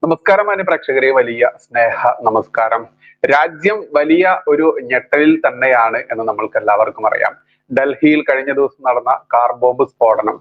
നമസ്കാരം മാന്യ പ്രേക്ഷകരെ, വലിയ സ്നേഹ നമസ്കാരം. രാജ്യം വലിയ ഒരു ഞെട്ടലിൽ തന്നെയാണ് എന്ന് നമ്മൾക്ക് എല്ലാവർക്കും അറിയാം. ഡൽഹിയിൽ കഴിഞ്ഞ ദിവസം നടന്ന കാർ ബോംബ് സ്ഫോടനം,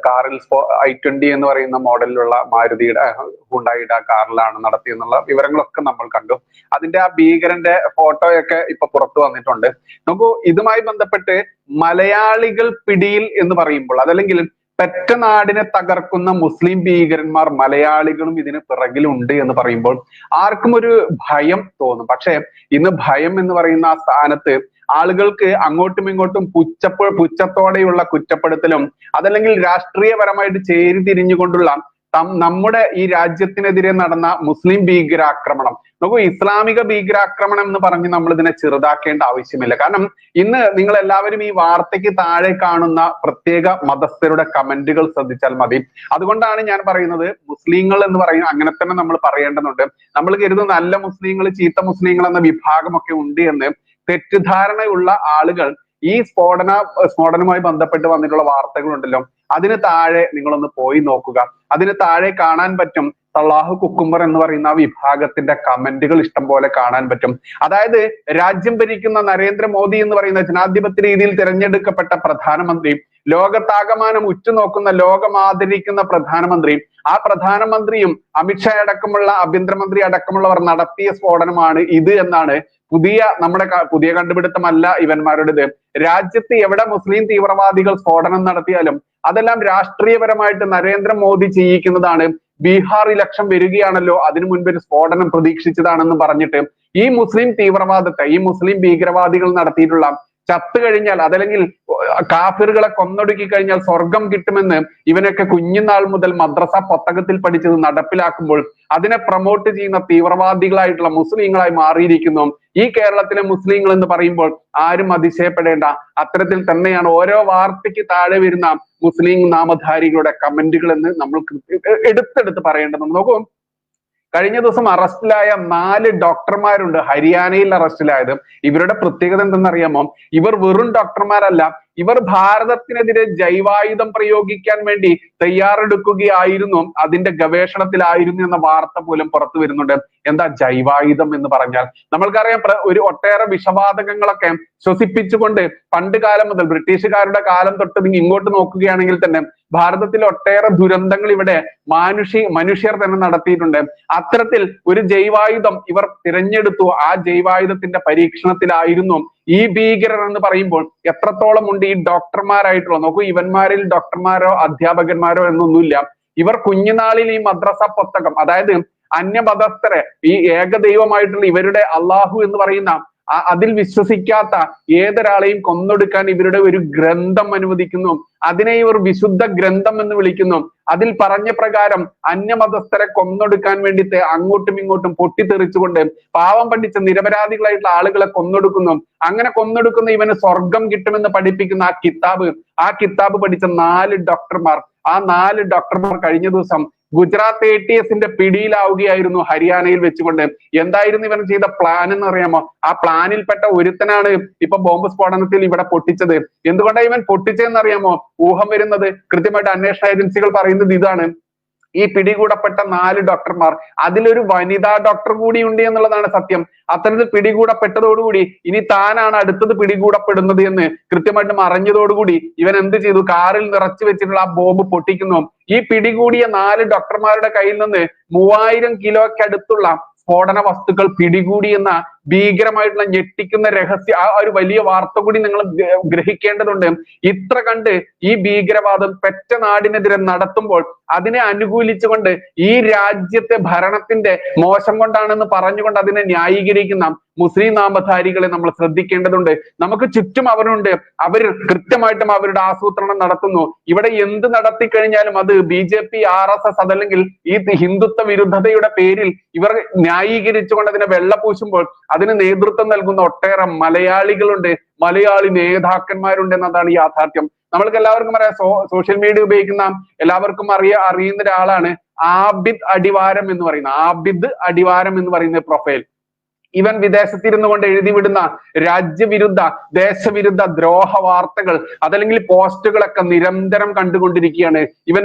കാറിൽ i20 എന്ന് പറയുന്ന മോഡലിലുള്ള മാരുതിയുടെ ഹുണ്ടായിയുടെ കാറിലാണ് നടത്തിയെന്നുള്ള വിവരങ്ങളൊക്കെ നമ്മൾ കണ്ടു. അതിന്റെ ആ ഭീകരന്റെ ഫോട്ടോയൊക്കെ ഇപ്പൊ പുറത്തു വന്നിട്ടുണ്ട്. നോക്കൂ, ഇതുമായി ബന്ധപ്പെട്ട് മലയാളികൾ പിടിയിൽ എന്ന് പറയുമ്പോൾ, അതല്ലെങ്കിൽ പെറ്റ നാടിനെ തകർക്കുന്ന മുസ്ലിം ഭീകരന്മാർ മലയാളികളും ഇതിന് പിറകിലുണ്ട് എന്ന് പറയുമ്പോൾ ആർക്കും ഒരു ഭയം തോന്നും. പക്ഷെ ഇന്ന് ഭയം എന്ന് പറയുന്ന ആ സ്ഥാനത്ത് ആളുകൾക്ക് അങ്ങോട്ടും ഇങ്ങോട്ടും പുച്ഛത്തോടെയുള്ള കുറ്റപ്പെടുത്തലും, അതല്ലെങ്കിൽ രാഷ്ട്രീയപരമായിട്ട് ചേരി തിരിഞ്ഞുകൊണ്ടുള്ള നമ്മുടെ ഈ രാജ്യത്തിനെതിരെ നടന്ന മുസ്ലിം ഭീകരാക്രമണം, നോക്കൂ, ഇസ്ലാമിക ഭീകരാക്രമണം എന്ന് പറഞ്ഞ് നമ്മൾ ഇതിനെ ചെറുതാക്കേണ്ട ആവശ്യമില്ല. കാരണം ഇന്ന് നിങ്ങൾ എല്ലാവരും ഈ വാർത്തയ്ക്ക് താഴെ കാണുന്ന പ്രത്യേക മതസ്ഥരുടെ കമന്റുകൾ ശ്രദ്ധിച്ചാൽ മതി. അതുകൊണ്ടാണ് ഞാൻ പറയുന്നത്, മുസ്ലിങ്ങൾ എന്ന് പറയുന്നത് അങ്ങനെ തന്നെ നമ്മൾ പറയേണ്ടതുണ്ട്. നമ്മൾ കരുതുന്ന നല്ല മുസ്ലിങ്ങൾ, ചീത്ത മുസ്ലിങ്ങൾ എന്ന വിഭാഗമൊക്കെ ഉണ്ട് എന്ന് തെറ്റിദ്ധാരണയുള്ള ആളുകൾ ഈ സ്ഫോടനവുമായി ബന്ധപ്പെട്ട് വന്നിട്ടുള്ള വാർത്തകളുണ്ടല്ലോ, അതിന് താഴെ നിങ്ങളൊന്ന് പോയി നോക്കുക. അതിന് താഴെ കാണാൻ പറ്റും സല്ലാഹു കുക്കുംബർ എന്ന് പറയുന്ന ആ വിഭാഗത്തിന്റെ കമന്റുകൾ ഇഷ്ടം പോലെ കാണാൻ പറ്റും. അതായത് രാജ്യം ഭരിക്കുന്ന നരേന്ദ്രമോദി എന്ന് പറയുന്ന ജനാധിപത്യ രീതിയിൽ തിരഞ്ഞെടുക്കപ്പെട്ട പ്രധാനമന്ത്രി, ലോകത്താകമാനം ഉറ്റുനോക്കുന്ന, ലോകം ആദരിക്കുന്ന പ്രധാനമന്ത്രി, ആ പ്രധാനമന്ത്രിയും അമിത്ഷാ അടക്കമുള്ള ആഭ്യന്തരമന്ത്രി അടക്കമുള്ളവർ നടത്തിയ സ്ഫോടനമാണ് ഇത് എന്നാണ് നമ്മുടെ പുതിയ കണ്ടുപിടുത്തമല്ല ഇവന്മാരുടേത്. രാജ്യത്ത് എവിടെ മുസ്ലിം തീവ്രവാദികൾ സ്ഫോടനം നടത്തിയാലും അതെല്ലാം രാഷ്ട്രീയപരമായിട്ട് നരേന്ദ്രമോദി ചെയ്യിക്കുന്നതാണ്. ബീഹാർ ഇലക്ഷൻ വരികയാണല്ലോ, അതിനു മുൻപ് ഒരു സ്ഫോടനം പ്രതീക്ഷിച്ചതാണെന്ന് പറഞ്ഞിട്ട് ഈ മുസ്ലിം തീവ്രവാദത്തെ, ഈ മുസ്ലിം ഭീകരവാദികൾ നടത്തിയിട്ടുള്ള ചത്തു കഴിഞ്ഞാൽ, അതല്ലെങ്കിൽ കാഫിറുകളെ കൊന്നൊടുക്കി കഴിഞ്ഞാൽ സ്വർഗം കിട്ടുമെന്ന് ഇവനൊക്കെ കുഞ്ഞുനാൾ മുതൽ മദ്രസ പുസ്തകത്തിൽ പഠിച്ചത് നടപ്പിലാക്കുമ്പോൾ അതിനെ പ്രൊമോട്ട് ചെയ്യുന്ന തീവ്രവാദികളായിട്ടുള്ള മുസ്ലിങ്ങളായി മാറിയിരിക്കുന്നു ഈ കേരളത്തിലെ മുസ്ലിങ്ങൾ എന്ന് പറയുമ്പോൾ ആരും അതിശയപ്പെടേണ്ട. അത്തരത്തിൽ തന്നെയാണ് ഓരോ വാർത്തയ്ക്ക് താഴെ വരുന്ന മുസ്ലിം നാമധാരികളുടെ കമന്റുകൾ എന്ന് നമ്മൾ എടുത്തെടുത്ത് പറയേണ്ടതുണ്ട്. നോക്കൂ, കഴിഞ്ഞ ദിവസം അറസ്റ്റിലായ 4 ഡോക്ടർമാരുണ്ട്, ഹരിയാനയിൽ അറസ്റ്റിലായത്. ഇവരുടെ പ്രത്യേകത എന്തെന്നറിയാമോ? ഇവർ വെറും ഡോക്ടർമാരല്ല, ഇവർ ഭാരതത്തിനെതിരെ ജൈവായുധം പ്രയോഗിക്കാൻ വേണ്ടി തയ്യാറെടുക്കുകയായിരുന്നു, അതിന്റെ ഗവേഷണത്തിലായിരുന്നു എന്ന വാർത്ത പോലും പുറത്തു വരുന്നുണ്ട്. എന്താ ജൈവായുധം എന്ന് പറഞ്ഞാൽ? നമ്മൾക്കറിയാം, ഒട്ടേറെ വിഷവാതകങ്ങളൊക്കെ ശ്വസിപ്പിച്ചുകൊണ്ട് പണ്ട് കാലം മുതൽ, ബ്രിട്ടീഷുകാരുടെ കാലം തൊട്ട് ഇങ്ങോട്ട് നോക്കുകയാണെങ്കിൽ തന്നെ ഭാരതത്തിൽ ഒട്ടേറെ ദുരന്തങ്ങൾ ഇവിടെ മനുഷ്യർ തന്നെ നടത്തിയിട്ടുണ്ട്. അത്തരത്തിൽ ഒരു ജൈവായുധം ഇവർ തിരഞ്ഞെടുത്തു. ആ ജൈവായുധത്തിന്റെ പരീക്ഷണത്തിലായിരുന്നു ഈ ഭീകരർ എന്ന് പറയുമ്പോൾ എത്രത്തോളം ഉണ്ട് ഈ ഡോക്ടർമാരായിട്ടുള്ള. നോക്കൂ, ഇവന്മാരിൽ ഡോക്ടർമാരോ അധ്യാപകന്മാരോ എന്നൊന്നുമില്ല. ഇവർ കുഞ്ഞുനാളിൽ ഈ മദ്രസ പുസ്തകം, അതായത് അന്യമതസ്ഥരെ, ഈ ഏകദൈവമായിട്ടുള്ള ഇവരുടെ അള്ളാഹു എന്ന് പറയുന്ന അതിൽ വിശ്വസിക്കാത്ത ഏതൊരാളെയും കൊന്നൊടുക്കാൻ ഇവരുടെ ഒരു ഗ്രന്ഥം അനുവദിക്കുന്നു. അതിനെ ഇവർ വിശുദ്ധ ഗ്രന്ഥം എന്ന് വിളിക്കുന്നു. അതിൽ പറഞ്ഞ പ്രകാരം അന്യമതസ്ഥരെ കൊന്നൊടുക്കാൻ വേണ്ടിയിട്ട് അങ്ങോട്ടും ഇങ്ങോട്ടും പൊട്ടിത്തെറിച്ചുകൊണ്ട് പാവം പഠിച്ച നിരപരാധികളായിട്ടുള്ള ആളുകളെ കൊന്നൊടുക്കുന്നു. അങ്ങനെ കൊന്നൊടുക്കുന്ന ഇവന് സ്വർഗം കിട്ടുമെന്ന് പഠിപ്പിക്കുന്ന ആ കിതാബ് പഠിച്ച 4 ഡോക്ടർമാർ, ആ 4 ഡോക്ടർമാർ കഴിഞ്ഞ ദിവസം ഗുജറാത്ത് ATSന്റെ പിടിയിലാവുകയായിരുന്നു ഹരിയാനയിൽ വെച്ചുകൊണ്ട്. എന്തായിരുന്നു ഇവൻ ചെയ്ത പ്ലാൻ എന്ന് അറിയാമോ? ആ പ്ലാനിൽപ്പെട്ട ഒരുത്തനാണ് ഇപ്പൊ ബോംബ് സ്ഫോടനത്തിൽ ഇവിടെ പൊട്ടിച്ചത്. എന്തുകൊണ്ടാണ് ഇവൻ പൊട്ടിച്ചതെന്ന് അറിയാമോ? ഊഹം വരുന്നത്, കൃത്യമായിട്ട് അന്വേഷണ ഏജൻസികൾ പറയുന്നത് ഇതാണ്: ഈ പിടികൂടപ്പെട്ട 4 ഡോക്ടർമാർ, അതിലൊരു വനിതാ ഡോക്ടർ കൂടി ഉണ്ട് എന്നുള്ളതാണ് സത്യം. അത്തരത്തിൽ പിടികൂടപ്പെട്ടതോടുകൂടി ഇനി താനാണ് അടുത്തത് പിടികൂടപ്പെടുന്നത് എന്ന് കൃത്യമായിട്ടും അറിഞ്ഞതോടുകൂടി ഇവൻ എന്ത് ചെയ്തു? കാറിൽ നിറച്ചു വെച്ചിട്ടുള്ള ആ ബോംബ് പൊട്ടിക്കുന്നു. ഈ പിടികൂടിയ 4 ഡോക്ടർമാരുടെ കയ്യിൽ നിന്ന് 3000 കിലോയ്ക്കടുത്തുള്ള സ്ഫോടന വസ്തുക്കൾ പിടികൂടി എന്ന ഭീകരമായിട്ടുള്ള ഞെട്ടിക്കുന്ന രഹസ്യ ആ ഒരു വലിയ വാർത്ത കൂടി നിങ്ങൾ ഗ്രഹിക്കേണ്ടതുണ്ട്. ഇത്ര കണ്ട് ഈ ഭീകരവാദം പെറ്റ നാടിനെതിരെ നടത്തുമ്പോൾ അതിനെ അനുകൂലിച്ചുകൊണ്ട് ഈ രാജ്യത്തെ ഭരണത്തിന്റെ മോശം കൊണ്ടാണെന്ന് പറഞ്ഞുകൊണ്ട് അതിനെ ന്യായീകരിക്കുന്ന മുസ്ലിം നാമധാരികളെ നമ്മൾ ശ്രദ്ധിക്കേണ്ടതുണ്ട്. നമുക്ക് ചുറ്റും അവരുണ്ട്, അവർ കൃത്യമായിട്ടും അവരുടെ ആസൂത്രണം നടത്തുന്നു. ഇവിടെ എന്ത് നടത്തിക്കഴിഞ്ഞാലും അത് BJP, RSS, അതല്ലെങ്കിൽ ഈ ഹിന്ദുത്വ വിരുദ്ധതയുടെ പേരിൽ ഇവർ ന്യായീകരിച്ചുകൊണ്ട് അതിനെ വെള്ളപൂശുമ്പോൾ അതിന് നേതൃത്വം നൽകുന്ന ഒട്ടേറെ മലയാളികളുണ്ട്, മലയാളി നേതാക്കന്മാരുണ്ട് എന്നതാണ് യാഥാർത്ഥ്യം. നമ്മൾക്ക് എല്ലാവർക്കും അറിയാം, സോഷ്യൽ മീഡിയ ഉപയോഗിക്കുന്ന എല്ലാവർക്കും അറിയുന്ന ഒരാളാണ് ആബിദ് അടിവാരം എന്ന് പറയുന്ന പ്രൊഫൈൽ. ഇവൻ വിദേശത്തിരുന്നു കൊണ്ട് എഴുതിവിടുന്ന രാജ്യവിരുദ്ധ ദേശവിരുദ്ധ ദ്രോഹ വാർത്തകൾ അതല്ലെങ്കിൽ പോസ്റ്റുകളൊക്കെ നിരന്തരം കണ്ടുകൊണ്ടിരിക്കുകയാണ്. ഇവൻ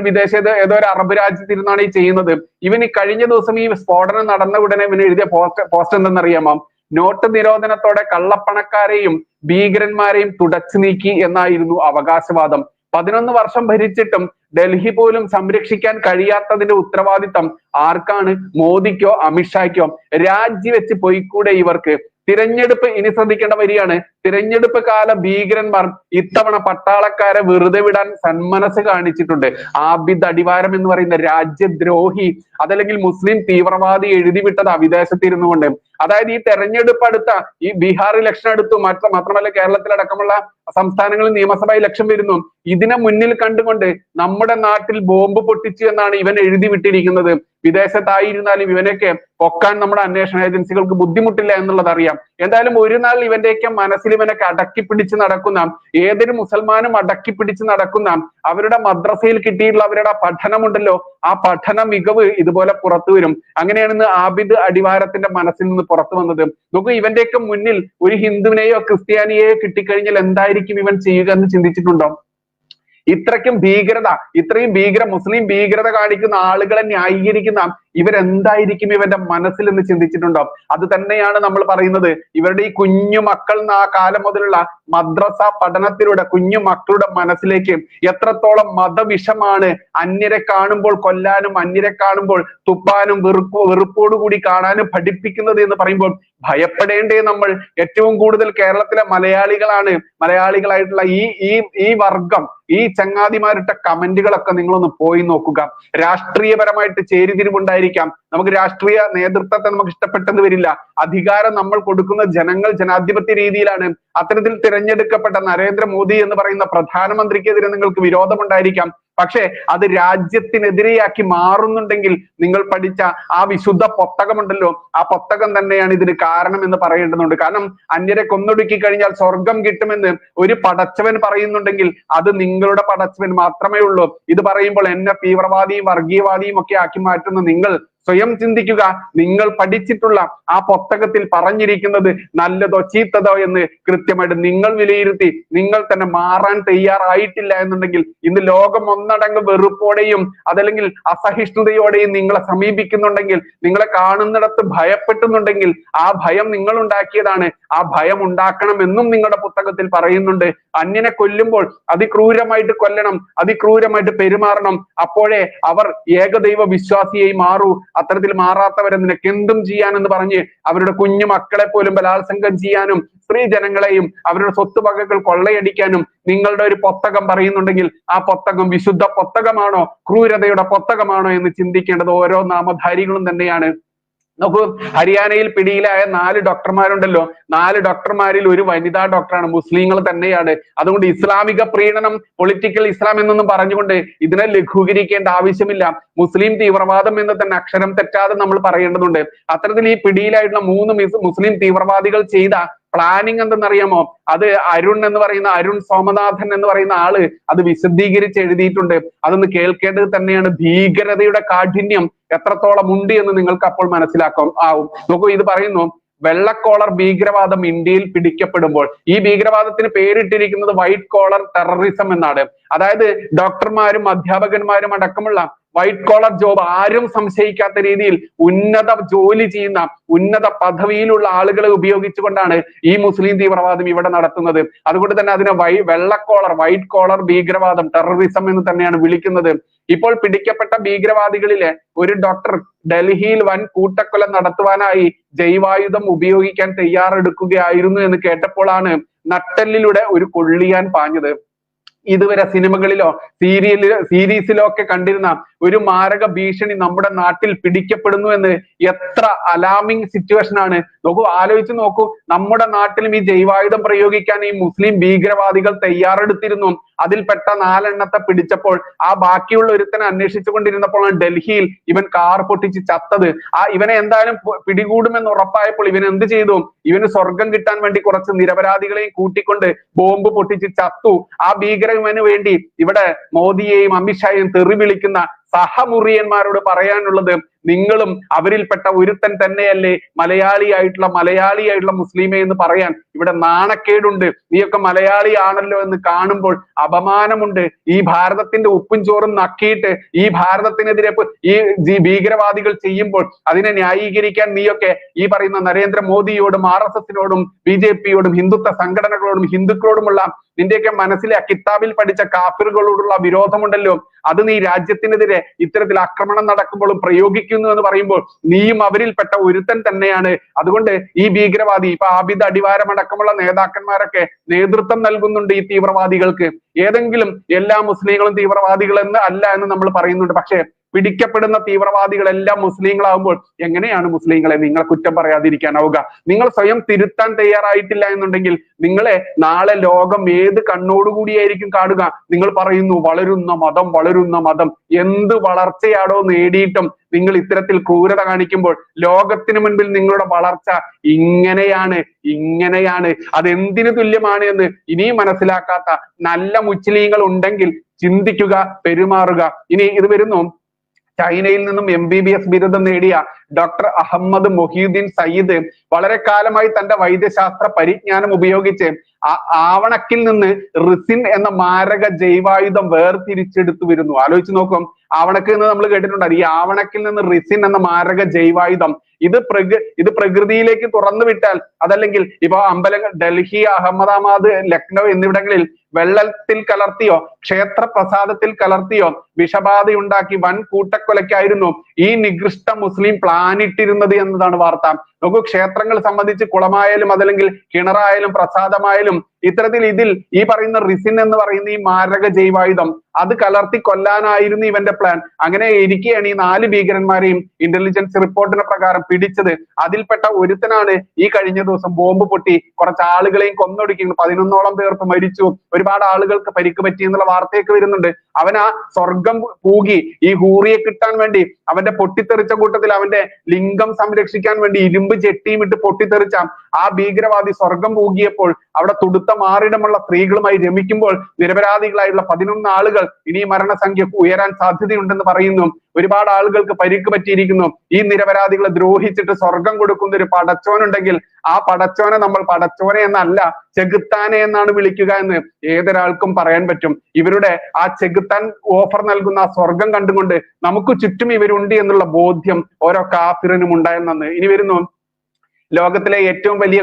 ഏതോ ഒരു അറബ് രാജ്യത്തിരുന്നാണ് ഈ ചെയ്യുന്നത്. ഇവൻ ഈ കഴിഞ്ഞ ദിവസം ഈ സ്ഫോടനം നടന്ന ഉടനെ ഇവൻ എഴുതിയ പോസ്റ്റ് എന്തെന്നറിയാമോ? നോട്ട് നിരോധനത്തോടെ കള്ളപ്പണക്കാരെയും ഭീകരന്മാരെയും തുടച്ചു നീക്കി എന്നായിരുന്നു അവകാശവാദം. 11 വർഷം ഭരിച്ചിട്ടും ഡൽഹി പോലും സംരക്ഷിക്കാൻ കഴിയാത്തതിന്റെ ഉത്തരവാദിത്തം ആർക്കാണ്? മോദിക്കോ അമിത്ഷായ്ക്കോ? രാജിവെച്ച് പോയിക്കൂടെ ഇവർക്ക്? തിരഞ്ഞെടുപ്പ് ഇനി ശ്രദ്ധിക്കേണ്ട വരികയാണ്. തിരഞ്ഞെടുപ്പ് കാല ഭീകരന്മാർ ഇത്തവണ പട്ടാളക്കാരെ വെറുതെ വിടാൻ സന്മനസ് കാണിച്ചിട്ടുണ്ട്. ആബിദ് അടിവാരം എന്ന് പറയുന്ന രാജ്യദ്രോഹി അതല്ലെങ്കിൽ മുസ്ലിം തീവ്രവാദി എഴുതി വിട്ടതാ വിദേശത്തിരുന്നു കൊണ്ട്. അതായത് ഈ തെരഞ്ഞെടുപ്പ് അടുത്ത ഈ ബീഹാർ ഇലക്ഷൻ അടുത്തു, മാത്രമല്ല കേരളത്തിലടക്കമുള്ള സംസ്ഥാനങ്ങളിൽ നിയമസഭാ ഇലക്ഷൻ വരുന്നു. ഇതിനെ മുന്നിൽ കണ്ടുകൊണ്ട് നമ്മുടെ നാട്ടിൽ ബോംബ് പൊട്ടിച്ചു എന്നാണ് ഇവൻ എഴുതി വിട്ടിരിക്കുന്നത്. വിദേശത്തായിരുന്നാലും ഇവനൊക്കെ പൊക്കാൻ നമ്മുടെ അന്വേഷണ ഏജൻസികൾക്ക് ബുദ്ധിമുട്ടില്ല എന്നുള്ളത് അറിയാം. എന്തായാലും ഒരു നാൾ ഇവന്റെയൊക്കെ മനസ്സിൽ ഇവനൊക്കെ അടക്കി പിടിച്ച് നടക്കുന്ന, ഏതൊരു മുസൽമാനും അടക്കി പിടിച്ച് നടക്കുന്ന അവരുടെ മദ്രസയിൽ കിട്ടിയിട്ടുള്ള അവരുടെ പഠനമുണ്ടല്ലോ, ആ പഠന മികവ് ഇതുപോലെ പുറത്തു വരും. അങ്ങനെയാണ് ഇന്ന് ആബിദ് അടിവാരത്തിന്റെ മനസ്സിൽ നിന്ന് പുറത്തു വന്നത്. നോക്കൂ, ഇവന്റെയൊക്കെ മുന്നിൽ ഒരു ഹിന്ദുവിനെയോ ക്രിസ്ത്യാനിയെയോ കിട്ടിക്കഴിഞ്ഞാൽ എന്തായിരിക്കും ഇവൻ ചെയ്യുക എന്ന് ചിന്തിച്ചിട്ടുണ്ടോ? ഇത്രയ്ക്കും ഭീകരത, ഇത്രയും മുസ്ലിം ഭീകരത കാണിക്കുന്ന ആളുകളെ ന്യായീകരിക്കുന്ന ഇവരെന്തായിരിക്കും ഇവന്റെ മനസ്സിൽ എന്ന് ചിന്തിച്ചിട്ടുണ്ടോ? അത് തന്നെയാണ് നമ്മൾ പറയുന്നത്. ഇവരുടെ ഈ കുഞ്ഞു മക്കൾ ആ കാലം മുതലുള്ള മദ്രസ പഠനത്തിലൂടെ കുഞ്ഞു മക്കളുടെ മനസ്സിലേക്ക് എത്രത്തോളം മതവിഷമാണ് അന്യരെ കാണുമ്പോൾ കൊല്ലാനും അന്യരെ കാണുമ്പോൾ തുപ്പാനും വെറുപ്പോടുകൂടി കാണാനും പഠിപ്പിക്കുന്നത് എന്ന് പറയുമ്പോൾ ഭയപ്പെടേണ്ടേ നമ്മൾ? ഏറ്റവും കൂടുതൽ കേരളത്തിലെ മലയാളികളായിട്ടുള്ള ഈ വർഗം, ഈ ചങ്ങാതിമാരിട്ട കമന്റുകളൊക്കെ നിങ്ങളൊന്ന് പോയി നോക്കുക. രാഷ്ട്രീയപരമായിട്ട് ചേരിതിരിവുണ്ടായിരിക്കാം, നമുക്ക് രാഷ്ട്രീയ നേതൃത്വത്തെ നമുക്ക് ഇഷ്ടപ്പെട്ടെന്ന് വരില്ല. അധികാരം നമ്മൾ കൊടുക്കുന്ന ജനാധിപത്യ രീതിയിലാണ്. അത്തരത്തിൽ തിരഞ്ഞെടുക്കപ്പെട്ട നരേന്ദ്രമോദി എന്ന് പറയുന്ന പ്രധാനമന്ത്രിക്കെതിരെ നിങ്ങൾക്ക് വിരോധമുണ്ടായിരിക്കാം. പക്ഷെ അത് രാജ്യത്തിനെതിരെയാക്കി മാറുന്നുണ്ടെങ്കിൽ നിങ്ങൾ പഠിച്ച ആ വിശുദ്ധ പുസ്തകമുണ്ടല്ലോ, ആ പുസ്തകം തന്നെയാണ് ഇതിന് കാരണം എന്ന് പറയേണ്ടതുണ്ട്. കാരണം അന്യരെ കൊന്നൊടുക്കി കഴിഞ്ഞാൽ സ്വർഗം കിട്ടുമെന്ന് ഒരു പടച്ചവൻ പറയുന്നുണ്ടെങ്കിൽ അത് നിങ്ങളുടെ പടച്ചവൻ മാത്രമേ ഉള്ളൂ. ഇത് പറയുമ്പോൾ എന്നെ തീവ്രവാദിയും വർഗീയവാദിയും ഒക്കെ ആക്കി മാറ്റുന്ന നിങ്ങൾ സ്വയം ചിന്തിക്കുക. നിങ്ങൾ പഠിച്ചിട്ടുള്ള ആ പുസ്തകത്തിൽ പറഞ്ഞിരിക്കുന്നത് നല്ലതോ ചീത്തതോ എന്ന് കൃത്യമായിട്ട് നിങ്ങൾ വിലയിരുത്തി നിങ്ങൾ തന്നെ മാറാൻ തയ്യാറായിട്ടില്ല എന്നുണ്ടെങ്കിൽ ഇന്ന് ലോകം ഒന്നടങ്കം വെറുപ്പോടെയും അതല്ലെങ്കിൽ അസഹിഷ്ണുതയോടെയും നിങ്ങളെ സമീപിക്കുന്നുണ്ടെങ്കിൽ, നിങ്ങളെ കാണുന്നിടത്ത് ഭയപ്പെട്ടുന്നുണ്ടെങ്കിൽ ആ ഭയം നിങ്ങൾ ഉണ്ടാക്കിയതാണ്. ആ ഭയം ഉണ്ടാക്കണമെന്നും നിങ്ങളുടെ പുസ്തകത്തിൽ പറയുന്നുണ്ട്. അന്യനെ കൊല്ലുമ്പോൾ അതിക്രൂരമായിട്ട് കൊല്ലണം, അതിക്രൂരമായിട്ട് പെരുമാറണം. അപ്പോഴേ അവർ ഏകദൈവ വിശ്വാസിയായി മാറൂ. അത്തരത്തിൽ മാറാത്തവരെ നിനക്ക് എന്തും ചെയ്യാനെന്ന് പറഞ്ഞ് അവരുടെ കുഞ്ഞു മക്കളെ പോലും ബലാത്സംഗം ചെയ്യാനും സ്ത്രീ ജനങ്ങളെയും അവരുടെ സ്വത്തുവകകൾ കൊള്ളയടിക്കാനും നിങ്ങളുടെ ഒരു പുസ്തകം പറയുന്നുണ്ടെങ്കിൽ ആ പുസ്തകം വിശുദ്ധ പുസ്തകമാണോ ക്രൂരതയുടെ പുസ്തകമാണോ എന്ന് ചിന്തിക്കേണ്ടത് ഓരോ നാമധാരികളും തന്നെയാണ്. നോക്കൂ, ഹരിയാനയിൽ പിടിയിലായ 4 ഡോക്ടർമാരുണ്ടല്ലോ, 4 ഡോക്ടർമാരിൽ ഒരു വനിതാ ഡോക്ടറാണ്, മുസ്ലിങ്ങൾ തന്നെയാണ്. അതുകൊണ്ട് ഇസ്ലാമിക പ്രീണനം, പൊളിറ്റിക്കൽ ഇസ്ലാം എന്നൊന്നും പറഞ്ഞുകൊണ്ട് ഇതിനെ ലഘൂകരിക്കേണ്ട ആവശ്യമില്ല. മുസ്ലിം തീവ്രവാദം എന്ന് തന്നെ അക്ഷരം തെറ്റാതെ നമ്മൾ പറയേണ്ടതുണ്ട്. അത്തരത്തിൽ ഈ പിടിയിലായിട്ടുള്ള 3 മുസ്ലിം തീവ്രവാദികൾ ചെയ്ത പ്ലാനിങ് എന്തെന്നറിയാമോ? അത് അരുൺ സോമനാഥൻ എന്ന് പറയുന്ന ആള് അത് വിശദീകരിച്ച് എഴുതിയിട്ടുണ്ട്. അതൊന്ന് കേൾക്കേണ്ടത് തന്നെയാണ്. ഭീകരതയുടെ കാഠിന്യം എത്രത്തോളം ഉണ്ട് എന്ന് നിങ്ങൾക്ക് അപ്പോൾ ആവും. നോക്കൂ, ഇത് പറയുന്നു, വെള്ളക്കോളർ ഭീകരവാദം ഇന്ത്യയിൽ പിടിക്കപ്പെടുമ്പോൾ ഈ ഭീകരവാദത്തിന് പേരിട്ടിരിക്കുന്നത് വൈറ്റ് കോളർ ടെററിസം എന്നാണ്. അതായത് ഡോക്ടർമാരും അധ്യാപകന്മാരും അടക്കമുള്ള വൈറ്റ് കോളർ ജോബ്, ആരും സംശയിക്കാത്ത രീതിയിൽ ഉന്നത ജോലി ചെയ്യുന്ന ഉന്നത പദവിയിലുള്ള ആളുകളെ ഉപയോഗിച്ചുകൊണ്ടാണ് ഈ മുസ്ലിം തീവ്രവാദം ഇവിടെ നടത്തുന്നത്. അതുകൊണ്ട് തന്നെ അതിനെ വൈറ്റ് കോളർ ഭീകരവാദം, ടെററിസം എന്ന് തന്നെയാണ് വിളിക്കുന്നത്. ഇപ്പോൾ പിടിക്കപ്പെട്ട ഭീകരവാദികളിലെ ഒരു ഡോക്ടർ ഡൽഹിയിൽ വൻ കൂട്ടക്കൊല നടത്തുവാനായി ജൈവായുധം ഉപയോഗിക്കാൻ തയ്യാറെടുക്കുകയായിരുന്നു എന്ന് കേട്ടപ്പോഴാണ് നട്ടെല്ലിലൂടെ ഒരു കൊള്ളിയാൻ പാഞ്ഞത്. ഇതുവരെ സിനിമകളിലോ സീരീസിലോ ഒക്കെ കണ്ടിരുന്ന ഒരു മാരക ഭീഷണി നമ്മുടെ നാട്ടിൽ പിടിക്കപ്പെടുന്നു എന്ന് എത്ര അലാമിങ് സിറ്റുവേഷൻ ആണ്. ആലോചിച്ച് നോക്കൂ, നമ്മുടെ നാട്ടിലും ഈ ജൈവായുധം പ്രയോഗിക്കാൻ ഈ മുസ്ലിം ഭീകരവാദികൾ തയ്യാറെടുത്തിരുന്നു. അതിൽപ്പെട്ട 4 എണ്ണത്തെ പിടിച്ചപ്പോൾ ആ ബാക്കിയുള്ള ഒരുത്തനെ അന്വേഷിച്ചു കൊണ്ടിരുന്നപ്പോഴാണ് ഡൽഹിയിൽ ഇവൻ കാർ പൊട്ടിച്ച് ചത്തത്. ഇവനെ എന്തായാലും പിടികൂടുമെന്ന് ഉറപ്പായപ്പോൾ ഇവൻ എന്ത് ചെയ്തു? ഇവന് സ്വർഗം കിട്ടാൻ വേണ്ടി കുറച്ച് നിരപരാധികളെയും കൂട്ടിക്കൊണ്ട് ബോംബ് പൊട്ടിച്ച് ചത്തു. ആ ഭീകരന് വേണ്ടി ഇവിടെ മോദിയെയും അമിത്ഷായെയും തെറി വിളിക്കുന്ന സഹമുറിയന്മാരോട് പറയാനുള്ളത്, നിങ്ങളും അവരിൽപ്പെട്ട ഒരുത്തൻ തന്നെയല്ലേ മലയാളിയായിട്ടുള്ള മുസ്ലിമെ എന്ന് പറയാൻ ഇവിടെ നാണക്കേടുണ്ട്. നീയൊക്കെ മലയാളിയാണല്ലോ എന്ന് കാണുമ്പോൾ അപമാനമുണ്ട്. ഈ ഭാരതത്തിന്റെ ഉപ്പും ചോറും നക്കിയിട്ട് ഈ ഭാരതത്തിനെതിരെ ഈ ഭീകരവാദികൾ ചെയ്യുമ്പോൾ അതിനെ ന്യായീകരിക്കാൻ നീയൊക്കെ ഈ പറയുന്ന നരേന്ദ്രമോദിയോടും RSSനോടും BJPയോടും ഹിന്ദുത്വ സംഘടനകളോടും ഹിന്ദുക്കളോടുമുള്ള നിന്റെയൊക്കെ മനസ്സിലെ കിതാബിൽ പഠിച്ച കാഫിറുകളോടുള്ള വിരോധമുണ്ടല്ലോ, അത് നീ രാജ്യത്തിനെതിരെ ഇത്തരത്തിൽ ആക്രമണം നടക്കുമ്പോഴും പ്രയോഗിക്കുന്നു എന്ന് പറയുമ്പോൾ നീയും അവരിൽപ്പെട്ട ഒരുത്തൻ തന്നെയാണ്. അതുകൊണ്ട് ഈ ഭീകരവാദി ഇപ്പൊ ആബിദ് അടിവാരമടക്കമുള്ള നേതാക്കന്മാരൊക്കെ നേതൃത്വം നൽകുന്നുണ്ട് ഈ തീവ്രവാദികൾക്ക്. ഏതെങ്കിലും എല്ലാ മുസ്ലിങ്ങളും തീവ്രവാദികൾ എന്ന് അല്ല എന്ന് നമ്മൾ പറയുന്നുണ്ട്. പക്ഷേ പിടിക്കപ്പെടുന്ന തീവ്രവാദികളെല്ലാം മുസ്ലിങ്ങളാകുമ്പോൾ എങ്ങനെയാണ് മുസ്ലിങ്ങളെ നിങ്ങൾ കുറ്റം പറയാതിരിക്കാനാവുക? നിങ്ങൾ സ്വയം തിരുത്താൻ തയ്യാറായിട്ടില്ല എന്നുണ്ടെങ്കിൽ നിങ്ങളെ നാളെ ലോകം ഏത് കണ്ണോടുകൂടിയായിരിക്കും കാണുക? നിങ്ങൾ പറയുന്നു വളരുന്ന മതം. എന്ത് വളർച്ചയാണോ നേടിയിട്ടും നിങ്ങൾ ഇത്തരത്തിൽ ക്രൂരത കാണിക്കുമ്പോൾ ലോകത്തിന് മുൻപിൽ നിങ്ങളുടെ വളർച്ച ഇങ്ങനെയാണ് അതെന്തിനു തുല്യമാണ് എന്ന് ഇനിയും മനസ്സിലാക്കാത്ത നല്ല മുസ്ലിങ്ങൾ ഉണ്ടെങ്കിൽ ചിന്തിക്കുക, പെരുമാറുക. ഇനി ഇത് വരുന്നു ചൈനയിൽ നിന്നും MBBS ബിരുദം നേടിയ ഡോക്ടർ അഹമ്മദ് മൊഹീദ്ദീൻ സയ്യിദ് വളരെ കാലമായി തന്റെ വൈദ്യശാസ്ത്ര പരിജ്ഞാനം ഉപയോഗിച്ച് ആവണക്കിൽ നിന്ന് റിസിൻ എന്ന മാരക ജൈവായുധം വേർതിരിച്ചെടുത്തു വരുന്നു. ആലോചിച്ച് നോക്കും, ആവണക്ക് എന്ന് നമ്മൾ കേട്ടിട്ടുണ്ട്. ഈ ആവണക്കിൽ നിന്ന് റിസിൻ എന്ന മാരക ജൈവായുധം ഇത് പ്രകൃതിയിലേക്ക് തുറന്നു വിട്ടാൽ, അതല്ലെങ്കിൽ ഇപ്പൊ അമ്പലങ്ങൾ ഡൽഹി, അഹമ്മദാബാദ്, ലക്നൗ എന്നിവിടങ്ങളിൽ വെള്ളത്തിൽ കലർത്തിയോ ക്ഷേത്ര പ്രസാദത്തിൽ കലർത്തിയോ വിഷബാധയുണ്ടാക്കി വൻ കൂട്ടക്കൊലയ്ക്കായിരുന്നു ഈ നികൃഷ്ട മുസ്ലിം പ്ലാനിട്ടിരുന്നത് എന്നതാണ് വാർത്ത. നോക്കൂ, ക്ഷേത്രങ്ങൾ സംബന്ധിച്ച് കുളമായാലും അതല്ലെങ്കിൽ കിണറായാലും പ്രസാദമായാലും ഇത്തരത്തിൽ ഇതിൽ ഈ പറയുന്ന റിസിൻ എന്ന് പറയുന്ന ഈ മാരക ജൈവായുധം അത് കലർത്തി കൊല്ലാനായിരുന്നു ഇവന്റെ പ്ലാൻ. അങ്ങനെ ഇരിക്കുകയാണ് ഈ 4 ഭീകരന്മാരെയും ഇന്റലിജൻസ് റിപ്പോർട്ടിന് പ്രകാരം പിടിച്ചത്. അതിൽപ്പെട്ട ഒരുത്തനാണ് ഈ കഴിഞ്ഞ ദിവസം ബോംബ് പൊട്ടി കുറച്ച് ആളുകളെയും കൊന്നൊടുക്കിയത്. 11ഓളം പേർക്ക് മരിച്ചു, ഒരുപാട് ആളുകൾക്ക് പരിക്ക് പറ്റി എന്നുള്ള വാർത്തയൊക്കെ വരുന്നുണ്ട്. അവൻ ആ സ്വർഗം പൂകി ഈ ഹൂറിയെ കിട്ടാൻ വേണ്ടി അവന്റെ പൊട്ടിത്തെറിച്ച കൂട്ടത്തിൽ അവന്റെ ലിംഗം സംരക്ഷിക്കാൻ വേണ്ടി ഇരുമ്പ് ചെട്ടിയും ഇട്ട് പൊട്ടിത്തെറിച്ച ആ ഭീകരവാദി സ്വർഗം പൂകിയപ്പോൾ അവിടെ തുടുത്ത മാറിടമുള്ള സ്ത്രീകളുമായി രമിക്കുമ്പോൾ നിരപരാധികളായുള്ള 11 ആളുകൾ ഇനി മരണസംഖ്യ ഉയരാൻ സാധ്യതയുണ്ടെന്ന് പറയുന്നു. ഒരുപാട് ആളുകൾക്ക് പരിക്ക് പറ്റിയിരിക്കുന്നു. ഈ നിരപരാധികളെ ദ്രോഹിച്ചിട്ട് സ്വർഗം കൊടുക്കുന്ന ഒരു പടച്ചോനുണ്ടെങ്കിൽ ആ പടച്ചോനെ നമ്മൾ പടച്ചോനെ എന്നല്ല ചെകുത്താനെ എന്നാണ് വിളിക്കുക എന്ന് ഏതൊരാൾക്കും പറയാൻ പറ്റും. ഇവരുടെ ആ ചെകുത്താൻ ഓഫർ നൽകുന്ന ആ സ്വർഗം കണ്ടുകൊണ്ട് നമുക്ക് ചുറ്റും ഇവരുണ്ട് എന്നുള്ള ബോധ്യം ഓരോ കാഫിറിനും ഉണ്ടായെന്നു. ഇനി വരുന്നു, ലോകത്തിലെ ഏറ്റവും വലിയ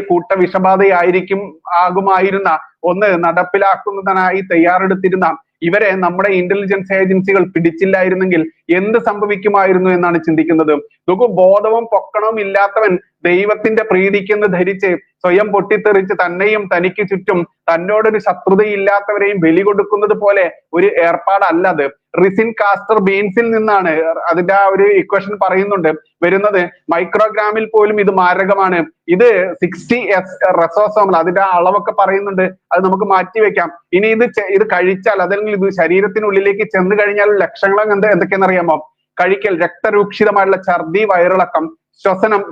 ആകുമായിരുന്ന ഒന്ന് നടപ്പിലാക്കുന്നതിനായി തയ്യാറെടുത്തിരുന്ന ഇവരെ നമ്മുടെ ഇന്റലിജൻസ് ഏജൻസികൾ പിടിച്ചില്ലായിരുന്നെങ്കിൽ എന്ത് സംഭവിക്കുമായിരുന്നു എന്നാണ് ചിന്തിക്കുന്നത്. നോക്കൂ, ബോധവും പൊക്കണവും ഇല്ലാത്തവൻ ദൈവത്തിന്റെ പ്രീതിക്കെന്ന് ധരിച്ച് സ്വയം പൊട്ടിത്തെറിച്ച് തന്നെയും തനിക്ക് ചുറ്റും തന്നോടൊരു ശത്രുതയില്ലാത്തവരെയും ബലി കൊടുക്കുന്നത് പോലെ ഒരു ഏർപ്പാടല്ല അത്. റിസിൻ കാസ്റ്റർ ബീൻസിൽ നിന്നാണ് അതിന്റെ ആ ഒരു ഇക്വേഷൻ പറയുന്നുണ്ട് വരുന്നത്. മൈക്രോഗ്രാമിൽ പോലും ഇത് മാരകമാണ്. ഇത് 60S റെസോസോമൽ, അതിന്റെ അളവൊക്കെ പറയുന്നുണ്ട്. അത് നമുക്ക് മാറ്റിവെക്കാം. ഇനി ഇത് കഴിച്ചാൽ അതല്ലെങ്കിൽ ഇത് ശരീരത്തിനുള്ളിലേക്ക് ചെന്ന് കഴിഞ്ഞാൽ ലക്ഷണങ്ങൾ എന്തൊക്കെയാണെന്ന് അറിയാമോ? കഴിക്കൽ, രക്തരൂക്ഷിതമായിട്ടുള്ള ഛർദി, വയറിളക്കം, ശ്വസനം,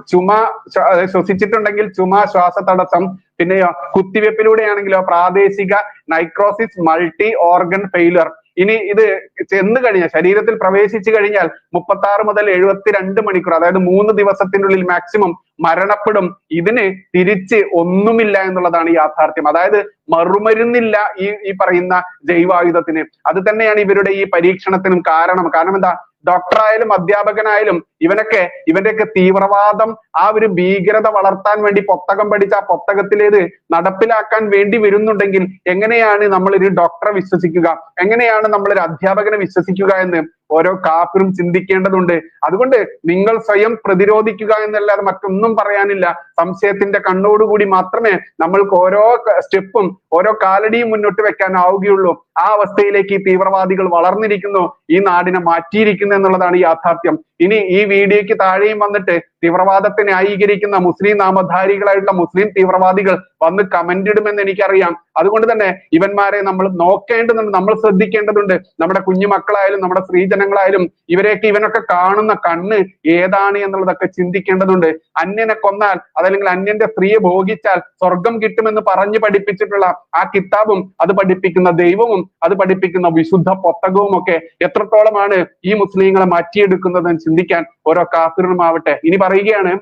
ശ്വസിച്ചിട്ടുണ്ടെങ്കിൽ ചുമ, ശ്വാസതടസ്സം, പിന്നെ കുത്തിവെപ്പിലൂടെയാണെങ്കിലോ പ്രാദേശിക നൈക്രോസിസ്, മൾട്ടി ഓർഗൻ ഫെയിലർ. ഇനി ഇത് ചെന്ന് കഴിഞ്ഞാൽ ശരീരത്തിൽ പ്രവേശിച്ചു കഴിഞ്ഞാൽ 36 മുതൽ 72 മണിക്കൂർ, അതായത് 3 ദിവസത്തിനുള്ളിൽ മാക്സിമം മരണപ്പെടും. ഇതിന് തിരിച്ച് ഒന്നുമില്ല എന്നുള്ളതാണ് യാഥാർത്ഥ്യം. അതായത് മറുമരുന്നില്ല ഈ പറയുന്ന ജൈവായുധത്തിന്. അത് തന്നെയാണ് ഇവരുടെ ഈ പരീക്ഷണത്തിനും കാരണം. കാരണം എന്താ? ഡോക്ടറായാലും അധ്യാപകനായാലും ഇവന്റെയൊക്കെ തീവ്രവാദം ആ ഒരു ഭീകരത വളർത്താൻ വേണ്ടി പുസ്തകം പഠിച്ച ആ പുസ്തകത്തിലേത് നടപ്പിലാക്കാൻ വേണ്ടി വരുന്നുണ്ടെങ്കിൽ എങ്ങനെയാണ് നമ്മളൊരു ഡോക്ടറെ വിശ്വസിക്കുക? എങ്ങനെയാണ് നമ്മളൊരു അധ്യാപകനെ വിശ്വസിക്കുക എന്ന് ഓരോ കാഫിറും ചിന്തിക്കേണ്ടതുണ്ട്. അതുകൊണ്ട് നിങ്ങൾ സ്വയം പ്രതിരോധിക്കുക എന്നല്ലാതെ മറ്റൊന്നും പറയാനില്ല. സംശയത്തിന്റെ കണ്ണോടുകൂടി മാത്രമേ നമ്മൾക്ക് ഓരോ സ്റ്റെപ്പും ഓരോ കാലടിയും മുന്നോട്ട് വെക്കാനാവുകയുള്ളൂ. ആ അവസ്ഥയിലേക്ക് ഈ തീവ്രവാദികൾ വളർന്നിരിക്കുന്നു, ഈ നാടിനെ മാറ്റിയിരിക്കുന്നു എന്നുള്ളതാണ് യാഥാർത്ഥ്യം. ഇനി ഈ വീഡിയോയ്ക്ക് താഴെയും വന്നിട്ട് തീവ്രവാദത്തെ ന്യായീകരിക്കുന്ന മുസ്ലിം നാമധാരികളായിട്ടുള്ള മുസ്ലിം തീവ്രവാദികൾ വന്ന് കമന്റ് ഇടുമെന്ന് എനിക്കറിയാം. അതുകൊണ്ട് തന്നെ ഇവന്മാരെ നമ്മൾ നോക്കേണ്ടതുണ്ട്, നമ്മൾ ശ്രദ്ധിക്കേണ്ടതുണ്ട്. നമ്മുടെ കുഞ്ഞു മക്കളായാലും നമ്മുടെ സ്ത്രീജനങ്ങളായാലും ഇവനൊക്കെ കാണുന്ന കണ്ണ് ഏതാണ് എന്നുള്ളതൊക്കെ ചിന്തിക്കേണ്ടതുണ്ട്. അന്യനെ കൊന്നാൽ അതല്ലെങ്കിൽ അന്യന്റെ സ്ത്രീയെ ഭോഗിച്ചാൽ സ്വർഗം കിട്ടുമെന്ന് പറഞ്ഞു പഠിപ്പിച്ചിട്ടുള്ള ആ കിതാബും അത് പഠിപ്പിക്കുന്ന ദൈവവും അത് പഠിപ്പിക്കുന്ന വിശുദ്ധ പുസ്തകവും ഒക്കെ എത്രത്തോളമാണ് ഈ മുസ്ലിങ്ങളെ മാറ്റിയെടുക്കുന്നതെന്ന് ചിന്തിക്കാൻ ഓരോ കാഫിറുമാവട്ടെ. ഇനി പറയുകയാണ്,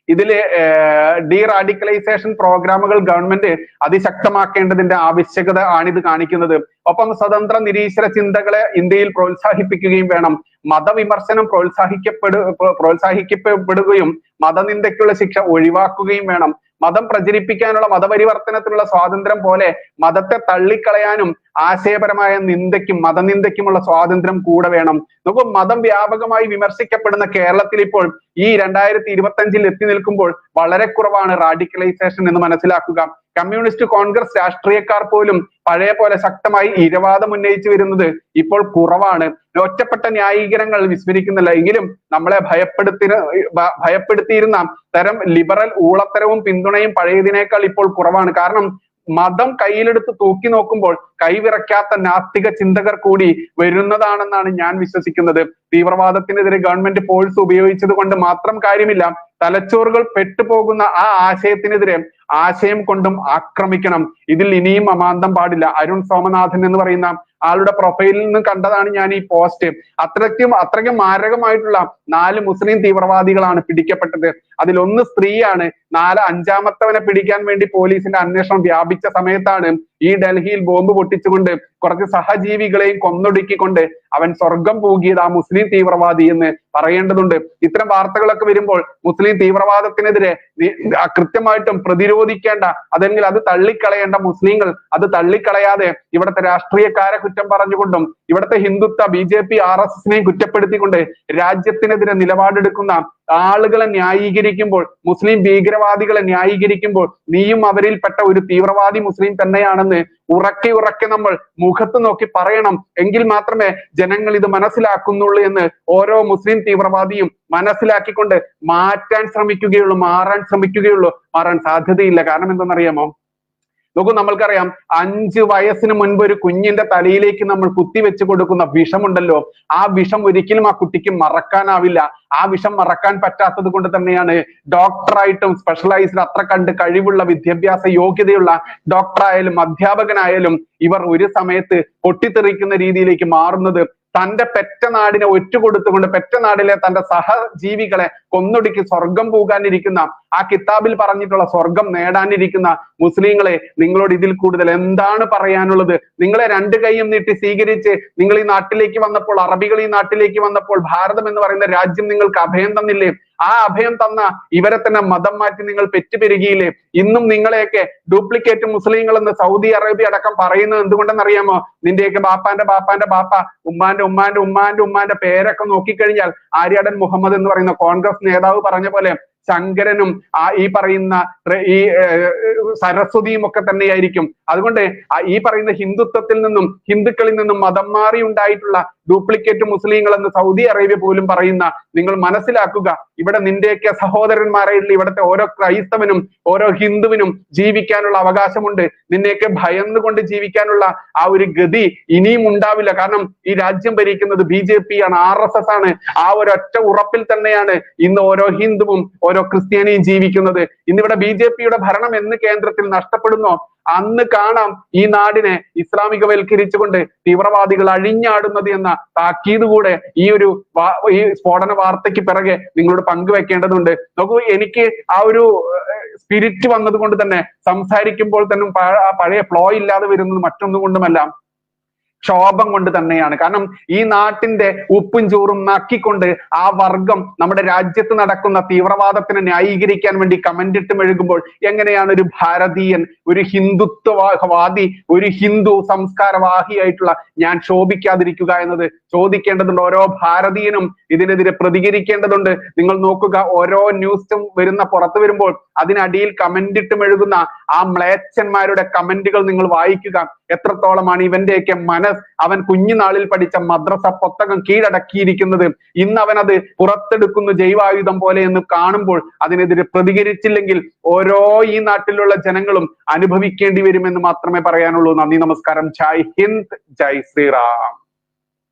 ഇതില് ഡീറാഡിക്കലൈസേഷൻ പ്രോഗ്രാമുകൾ ഗവൺമെന്റ് അതിശക്തമാക്കേണ്ടതിന്റെ ആവശ്യകത ആണിത് കാണിക്കുന്നത്. ഒപ്പം സ്വതന്ത്ര നിരീശ്വര ചിന്തകളെ ഇന്ത്യയിൽ പ്രോത്സാഹിപ്പിക്കുകയും വേണം. മതവിമർശനം പ്രോത്സാഹിക്കപ്പെടുകയും മതനിന്ദയ്ക്കുള്ള ശിക്ഷ ഒഴിവാക്കുകയും വേണം. മതം പ്രചരിപ്പിക്കാനുള്ള മതപരിവർത്തനത്തിനുള്ള സ്വാതന്ത്ര്യം പോലെ മതത്തെ തള്ളിക്കളയാനും ആശയപരമായ നിന്ദയ്ക്കും മതനിന്ദയ്ക്കുമുള്ള സ്വാതന്ത്ര്യം കൂടെ വേണം. നമുക്ക് മതം വ്യാപകമായി വിമർശിക്കപ്പെടുന്ന കേരളത്തിൽ ഇപ്പോൾ ഈ 2025 എത്തി നിൽക്കുമ്പോൾ വളരെ കുറവാണ് റാഡിക്കലൈസേഷൻ എന്ന് മനസ്സിലാക്കുക. കമ്മ്യൂണിസ്റ്റ് കോൺഗ്രസ് രാഷ്ട്രീയക്കാർ പോലും പഴയ പോലെ ശക്തമായി ഇരവാദം ഉന്നയിച്ചു വരുന്നത് ഇപ്പോൾ കുറവാണ്. ഒറ്റപ്പെട്ട ന്യായീകരണങ്ങൾ വിസ്മരിക്കുന്നില്ല. എങ്കിലും നമ്മളെ ഭയപ്പെടുത്തിയിരുന്ന തരം ലിബറൽ ഊളത്തരവും പിന്തുണയും പഴയതിനേക്കാൾ ഇപ്പോൾ കുറവാണ്. കാരണം മതം കയ്യിലെടുത്ത് തൂക്കി നോക്കുമ്പോൾ കൈവിറക്കാത്ത നാസ്തിക ചിന്തകർ കൂടി വരുന്നതാണെന്നാണ് ഞാൻ വിശ്വസിക്കുന്നത്. തീവ്രവാദത്തിനെതിരെ ഗവൺമെന്റ് ഫോഴ്സ് ഉപയോഗിച്ചത് കൊണ്ട് മാത്രം കാര്യമില്ല. തലച്ചോറുകൾ പെട്ടുപോകുന്ന ആ ആശയത്തിനെതിരെ ആശയം കൊണ്ടും ആക്രമിക്കണം. ഇതിൽ ഇനിയും അമാന്തം പാടില്ല. അരുൺ സോമനാഥൻ എന്ന് പറയുന്ന ആളുടെ പ്രൊഫൈലിൽ നിന്ന് കണ്ടതാണ് ഞാൻ ഈ പോസ്റ്റ്. അത്രയ്ക്കും മാരകമായിട്ടുള്ള 4 മുസ്ലിം തീവ്രവാദികളാണ് പിടിക്കപ്പെട്ടത്. അതിലൊന്ന് സ്ത്രീയാണ്. അഞ്ചാമത്തവനെ പിടിക്കാൻ വേണ്ടി പോലീസിന്റെ അന്വേഷണം വ്യാപിച്ച സമയത്താണ് ഈ ഡൽഹിയിൽ ബോംബ് പൊട്ടിച്ചുകൊണ്ട് കുറച്ച് സഹജീവികളെയും കൊന്നൊടുക്കിക്കൊണ്ട് അവൻ സ്വർഗം പൂകിയത് ആ മുസ്ലിം തീവ്രവാദി എന്ന് പറയേണ്ടതുണ്ട്. ഇത്തരം വാർത്തകളൊക്കെ വരുമ്പോൾ മുസ്ലിം തീവ്രവാദത്തിനെതിരെ കൃത്യമായിട്ടും പ്രതിരോധിക്കേണ്ട, അല്ലെങ്കിൽ അത് തള്ളിക്കളയേണ്ട മുസ്ലിങ്ങൾ അത് തള്ളിക്കളയാതെ ഇവിടുത്തെ രാഷ്ട്രീയക്കാരെ കുറ്റം പറഞ്ഞുകൊണ്ടും ഇവിടുത്തെ ഹിന്ദുത്വ BJP RSSനെയും കുറ്റപ്പെടുത്തിക്കൊണ്ട് രാജ്യത്തിനെതിരെ നിലപാടെടുക്കുന്ന ആളുകളെ ന്യായീകരിക്കുമ്പോൾ, മുസ്ലിം ഭീകരവാദികളെ ന്യായീകരിക്കുമ്പോൾ നീയും അവരിൽപ്പെട്ട ഒരു തീവ്രവാദി മുസ്ലിം തന്നെയാണെന്ന് ഉറക്കെ നമ്മൾ മുഖത്ത് നോക്കി പറയണം. എങ്കിൽ മാത്രമേ ജനങ്ങൾ ഇത് മനസ്സിലാക്കുന്നുള്ളൂ എന്ന് ഓരോ മുസ്ലിം തീവ്രവാദിയും മനസ്സിലാക്കിക്കൊണ്ട് മാറാൻ ശ്രമിക്കുകയുള്ളൂ. മാറാൻ സാധ്യതയില്ല. കാരണം എന്തെന്നറിയാമോ? നോക്കൂ, നമ്മൾക്കറിയാം 5 വയസ്സിന് മുൻപ് ഒരു കുഞ്ഞിന്റെ തലയിലേക്ക് നമ്മൾ കുത്തിവെച്ച് കൊടുക്കുന്ന വിഷമുണ്ടല്ലോ, ആ വിഷം ഒരിക്കലും ആ കുട്ടിക്ക് മറക്കാനാവില്ല. ആ വിഷം മറക്കാൻ പറ്റാത്തത് കൊണ്ട് തന്നെയാണ് ഡോക്ടറായിട്ടും സ്പെഷ്യലൈസ്ഡ് അത്ര കണ്ട് കഴിവുള്ള വിദ്യാഭ്യാസ യോഗ്യതയുള്ള ഡോക്ടറായാലും അധ്യാപകനായാലും ഇവർ ഒരു സമയത്ത് പൊട്ടിത്തെറിക്കുന്ന രീതിയിലേക്ക് മാറുന്നത്. തന്റെ പെറ്റ നാടിനെ ഒറ്റുകൊടുത്തുകൊണ്ട് പെറ്റ നാടിലെ തന്റെ സഹജീവികളെ കൊന്നൊടുക്കി സ്വർഗം പോകാനിരിക്കുന്ന ആ കിതാബിൽ പറഞ്ഞിട്ടുള്ള സ്വർഗം നേടാനിരിക്കുന്ന മുസ്ലിങ്ങളെ നിങ്ങളോട് ഇതിൽ കൂടുതൽ എന്താണ് പറയാനുള്ളത്? നിങ്ങളെ 2 കൈയും നീട്ടി സ്വീകരിച്ച് നിങ്ങൾ ഈ നാട്ടിലേക്ക് വന്നപ്പോൾ, അറബികൾ ഈ നാട്ടിലേക്ക് വന്നപ്പോൾ ഭാരതം എന്ന് പറയുന്ന രാജ്യം നിങ്ങൾക്ക് അഭയം തന്നില്ലേ? ആ അഭയം തന്ന ഇവരെ തന്നെ മതം മാറ്റി നിങ്ങൾ പെറ്റുപെരുകിയില്ലേ? ഇന്നും നിങ്ങളെയൊക്കെ ഡ്യൂപ്ലിക്കേറ്റ് മുസ്ലിങ്ങൾ എന്ന് സൗദി അറേബ്യ അടക്കം പറയുന്നത് എന്തുകൊണ്ടെന്നറിയാമോ? നിന്റെയൊക്കെ ബാപ്പാന്റെ ബാപ്പ, ഉമ്മാന്റെ പേരൊക്കെ നോക്കിക്കഴിഞ്ഞാൽ ആര്യാടൻ മുഹമ്മദ് എന്ന് പറയുന്ന കോൺഗ്രസ് നേതാവ് പറഞ്ഞ പോലെ ശങ്കരനും ഈ പറയുന്ന ഈ സരസ്വതിയും ഒക്കെ തന്നെയായിരിക്കും. അതുകൊണ്ട് ഈ പറയുന്ന ഹിന്ദുത്വത്തിൽ നിന്നും ഹിന്ദുക്കളിൽ നിന്നും മതം മാറി ഉണ്ടായിട്ടുള്ള ഡ്യൂപ്ലിക്കേറ്റ് മുസ്ലിങ്ങൾ എന്ന് സൗദി അറേബ്യ പോലും പറയുന്ന നിങ്ങൾ മനസ്സിലാക്കുക, ഇവിടെ നിന്റെയൊക്കെ സഹോദരന്മാരായിട്ടുള്ള ഇവിടുത്തെ ഓരോ ക്രൈസ്തവനും ഓരോ ഹിന്ദുവിനും ജീവിക്കാനുള്ള അവകാശമുണ്ട്. നിന്നെയൊക്കെ ഭയന്നുകൊണ്ട് ജീവിക്കാനുള്ള ആ ഒരു ഗതി ഇനിയും ഉണ്ടാവില്ല. കാരണം ഈ രാജ്യം ഭരിക്കുന്നത് BJP ആണ്, RSS ആണ്. ആ ഒരൊറ്റ ഉറപ്പിൽ തന്നെയാണ് ഇന്ന് ഓരോ ഹിന്ദുവും ഓരോ ക്രിസ്ത്യാനിയും ജീവിക്കുന്നത്. ഇന്നിവിടെ BJPയുടെ ഭരണം എന്ന് കേന്ദ്രത്തിൽ നഷ്ടപ്പെടുന്നോ അന്ന് കാണാം ഈ നാടിനെ ഇസ്ലാമികവൽക്കരിച്ചുകൊണ്ട് തീവ്രവാദികൾ അഴിഞ്ഞാടുന്നത് എന്ന താക്കീത് കൂടെ ഈ സ്ഫോടന വാർത്തയ്ക്ക് പിറകെ നിങ്ങളോട് പങ്കുവെക്കേണ്ടതുണ്ട്. നോക്കൂ, എനിക്ക് ആ ഒരു സ്പിരിറ്റ് വന്നത് കൊണ്ട് തന്നെ സംസാരിക്കുമ്പോൾ തന്നെ പഴയ ഫ്ലോ ഇല്ലാതെ വരുന്നത് മറ്റൊന്നും കൊണ്ടുമല്ല, ക്ഷോഭം കൊണ്ട് തന്നെയാണ്. കാരണം ഈ നാട്ടിന്റെ ഉപ്പും ചോറും നക്കിക്കൊണ്ട് ആ വർഗം നമ്മുടെ രാജ്യത്ത് നടക്കുന്ന തീവ്രവാദത്തിനെ ന്യായീകരിക്കാൻ വേണ്ടി കമന്റ് ഇട്ട് മെഴുകുമ്പോൾ എങ്ങനെയാണ് ഒരു ഭാരതീയൻ, ഒരു ഹിന്ദുത്വവാദി, ഒരു ഹിന്ദു സംസ്കാരവാഹിയായിട്ടുള്ള ഞാൻ ശോഭിക്കാതിരിക്കുക എന്നത് ചോദിക്കേണ്ടതുണ്ട്. ഓരോ ഭാരതീയനും ഇതിനെതിരെ പ്രതികരിക്കേണ്ടതുണ്ട്. നിങ്ങൾ നോക്കുക, ഓരോ ന്യൂസും പുറത്തു വരുമ്പോൾ അതിനടിയിൽ കമന്റ് ഇട്ട് മെഴുകുന്ന ആ മ്ലേച്ഛന്മാരുടെ കമന്റുകൾ നിങ്ങൾ വായിക്കുക. എത്രത്തോളമാണ് ഇവന്റെയൊക്കെ മനസ്സ് അവൻ കുഞ്ഞുനാളിൽ പഠിച്ച മദ്രസ പുസ്തകം കീഴടക്കിയിരിക്കുന്നത്. ഇന്ന് അവൻ അത് പുറത്തെടുക്കുന്നു ജൈവായുധം പോലെ എന്ന് കാണുമ്പോൾ അതിനെതിരെ പ്രതികരിച്ചില്ലെങ്കിൽ ഓരോ ഈ നാട്ടിലുള്ള ജനങ്ങളും അനുഭവിക്കേണ്ടി വരുമെന്ന് മാത്രമേ പറയാനുള്ളൂ. നന്ദി, നമസ്കാരം. ജയ് ഹിന്ദ്, ജയ് ശ്രീറാം.